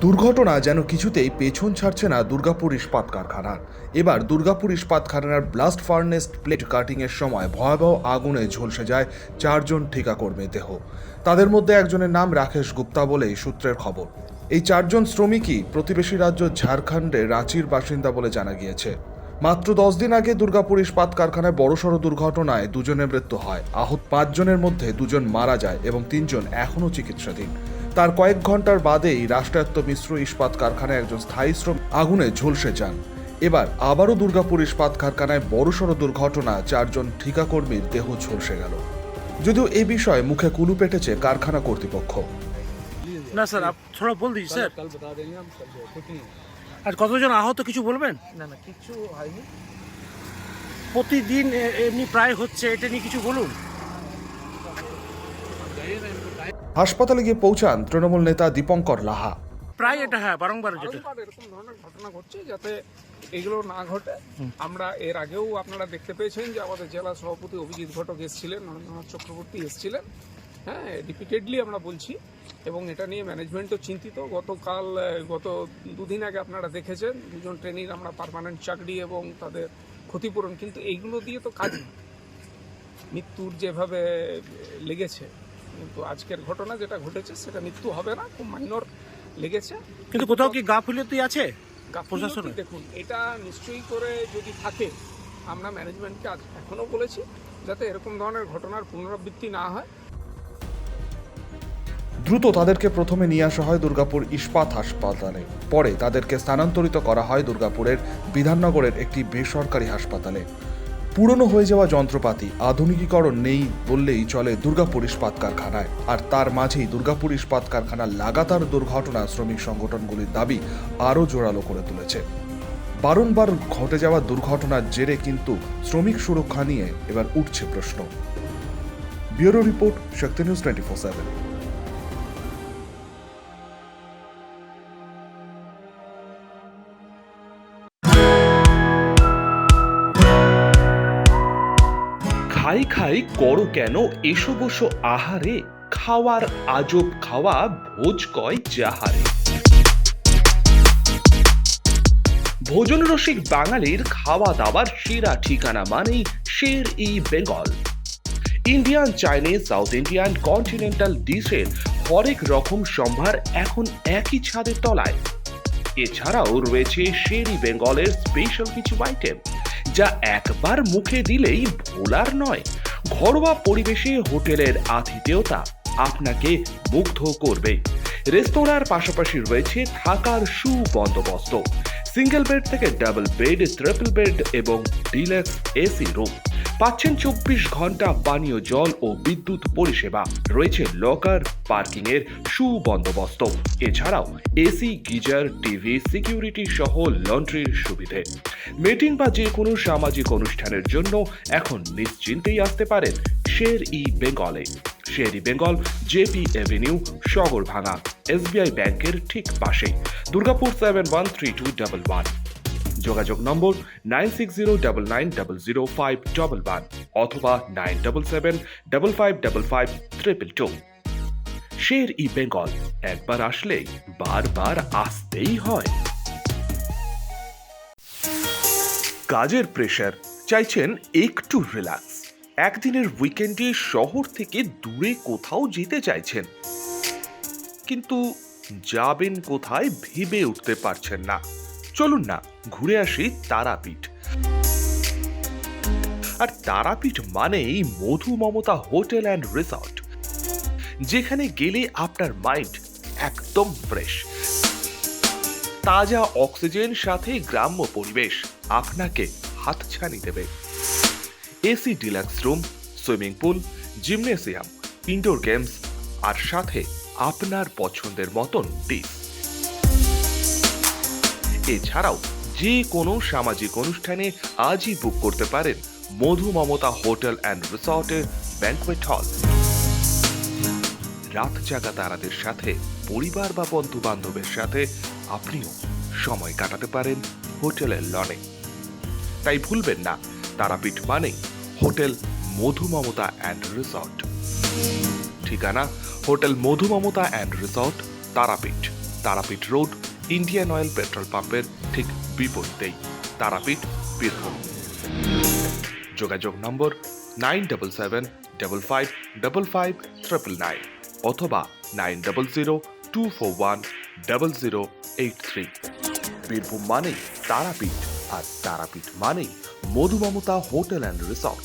দুর্ঘটনা যেন কিছুতেই পেছন ছাড়ছে না দুর্গাপুর ইস্পাত কারখানার। এবার দুর্গাপুর ইস্পাত কারখানার ব্লাস্ট ফার্নেস প্লেট কাটিংয়ের সময় ভয়াবহ আগুনে ঝলসে যায় 4 জন ঠিকাকর্মীর দেহ। তাদের মধ্যে একজনের নাম রাকেশ গুপ্তা বলেই সূত্রের খবর। এই 4 জন শ্রমিকই প্রতিবেশী রাজ্য ঝাড়খণ্ডের রাঁচির বাসিন্দা বলে জানা গিয়েছে। মাত্র 10 দিন আগে দুর্গাপুর ইস্পাত কারখানায় বড়সড় দুর্ঘটনায় 2 জনের মৃত্যু হয়। আহত 5 জনের মধ্যে 2 জন মারা যায় এবং 3 জন এখনও চিকিৎসাধীন। তার কয়েক ঘন্টার বাদেই রাষ্ট্রায়ত্ত মিশ্র ইস্পাত কারখানায় একজন স্থায়ী শ্রমিক আগুনে ঝলসে যান। এবার আবারও দুর্গাপুর ইস্পাত কারখানায় বড়সড় দুর্ঘটনা, 4 জন ঠিকাকর্মীর দেহ ঝলসে গেল। যদিও এই বিষয়ে মুখে কুলু পেটেছে কারখানা কর্তৃপক্ষ। না স্যার, आप थोड़ा बोल दीजिए স্যার। कल बता देंगे हम, कल कुछ नहीं। আর কতজন আহত কিছু বলবেন? না না কিছু হয়নি। প্রতিদিন এমনি প্রায় হচ্ছে, এটা নিয়ে কিছু বলুন। হাসপাতালে গিয়ে পৌঁছান তৃণমূল নেতা দীপঙ্কর লাহা। প্রায় এটা হ্যাঁ বারংবার যেটা বারবার এরকম ধরনের ঘটনা ঘটছে, যাতে এগুলো না ঘটে। আমরা এর আগেও আপনারা দেখতে পেয়েছেন যে আমাদের জেলা সভাপতি অভিজিৎ ঘটক এসেছিলেন, নরেন্দ্রনাথ চক্রবর্তী এসেছিলেন। হ্যাঁ, রিপিটেডলি আমরা বলছি এবং এটা নিয়ে ম্যানেজমেন্টও চিন্তিত। গত 2 দিন আগে আপনারা দেখেছেন 2 জন ট্রেনির আমরা পার্মানেন্ট চাকরি এবং তাদের ক্ষতিপূরণ, কিন্তু এইগুলো দিয়ে তো কাজ না। মৃত্যুর যেভাবে লেগেছে, কিন্তু আজকের ঘটনা যেটা ঘটেছে সেটা মৃত্যু হবে না, খুব মাইনর লেগেছে। কিন্তু কোথাও কি গাফিলতি আছে প্রশাসনে প্রশাসনের? দেখুন, এটা নিশ্চয়ই করে যদি থাকে, আমরা ম্যানেজমেন্টকে এখনও বলেছি যাতে এরকম ধরনের ঘটনার পুনরাবৃত্তি না হয়। দ্রুত তাদেরকে প্রথমে নিয়ে আসা হয় দুর্গাপুর ইস্পাত হাসপাতালে, পরে তাদেরকে স্থানান্তরিত করা হয় দুর্গাপুরের বিধাননগরের একটি বেসরকারি হাসপাতালে। পুরনো হয়ে যাওয়া যন্ত্রপাতি, আধুনিকীকরণ নেই বললেই চলে দুর্গাপুর ইস্পাত কারখানায়। আর তার মাঝেই দুর্গাপুর ইস্পাত কারখানার লাগাতার দুর্ঘটনা শ্রমিক সংগঠনগুলির দাবি আরও জোরালো করে তুলেছে। বারংবার ঘটে যাওয়া দুর্ঘটনার জেরে কিন্তু শ্রমিক সুরক্ষা নিয়ে এবার উঠছে প্রশ্ন। ব্যুরো রিপোর্ট, শক্তি নিউজ 24/7। খাই খাই করো কেন এসো বসো আহারে, খাওয়ার আজব খাওয়া ভোজ কয় যাহারে। ভোজন রসিক বাঙালির খাওয়া দাওয়ার সেরা ঠিকানা মানেই Sher e Bengal. Indian, Chinese, south Indian, continental ডিশের হরেক রকম সম্ভার এখন একই ছাদের তলায়। এছাড়াও রয়েছে শের ই বেঙ্গলের স্পেশাল কিছু আইটেম যা একবার মুখে দিলেই ভোলার নয়। ঘরোয়া পরিবেশে হোটেলের আতিথেয়তা আপনাকে মুগ্ধ করবে। রেস্তোরাঁর পাশাপাশি রয়েছে থাকার সুবন্দোবস্ত। সিঙ্গেল বেড থেকে ডাবল বেড, ট্রিপল বেড এবং ডিলাক্স এসি রুম। পাচ্ছেন 24 ঘন্টা পানীয় জল ও বিদ্যুৎ পরিষেবা। রয়েছে লকার, পার্কিং এর সুবন্দোবস্ত। এছাড়াও এসি, গিজার, টিভি, সিকিউরিটি সহ লন্ড্রির সুবিধে। মিটিং বা যে কোনো সামাজিক অনুষ্ঠানের জন্য এখন নিশ্চিন্তেই আসতে পারেন শের ই বেঙ্গলে। Sher e Bengal, JP avenue, Sagarbhanga, SBI ব্যাংকের ঠিক পাশে, দুর্গাপুর 713211। যোগাযোগ নম্বর 9609900511 অথবা 9775555222। শের ই বেঙ্গল, একবার আসলেই বারবার আসতেই হয়। কাজের প্রেশার, চাইছেন একটু রিল্যাক্স। একদিনের উইকেন্ডে শহর থেকে দূরে কোথাও যেতে চাইছেন, কিন্তু যাবেন কোথায় ভেবে উঠতে পারছেন না। চলুন না ঘুরে আসি তারাপীঠ। আর তারাপীঠ মানেই মধু মমতা হোটেল অ্যান্ড রিসর্ট, যেখানে গেলে আপনার মাইন্ড একদম ফ্রেশ। তাজা অক্সিজেন সাথে গ্রাম্য পরিবেশ আপনাকে হাতছানি দেবে। AC deluxe room, swimming pool, gymnasium, indoor games আর সাথে আপনার পছন্দের মতন ডিশ। এছাড়াও যে কোনো সামাজিক অনুষ্ঠানে আজই বুক করতে পারেন মধু মমতা হোটেল অ্যান্ড রিসর্টের ব্যাংকুয়েট হল। রাত জাগা তারাদের সাথে, পরিবার বা বন্ধু বান্ধবের সাথে আপনিও সময় কাটাতে পারেন হোটেলের লনে। তাই ভুলবেন না, তারাপীঠ মানে hotel Madhu Mamata and resort. ঠিকানা hotel Madhu Mamata and resort, Tarapith. Tarapith road, Indian Oil petrol পাম্পের ঠিক বিপরীতেই, তারাপীঠ, বীরভূম। যোগাযোগ নম্বর 9775555599 অথবা 9002410083। বীরভূম মানেই তারাপীঠ, আর তারাপীঠ মানেই মধুমমতা হোটেল অ্যান্ড রিসর্ট।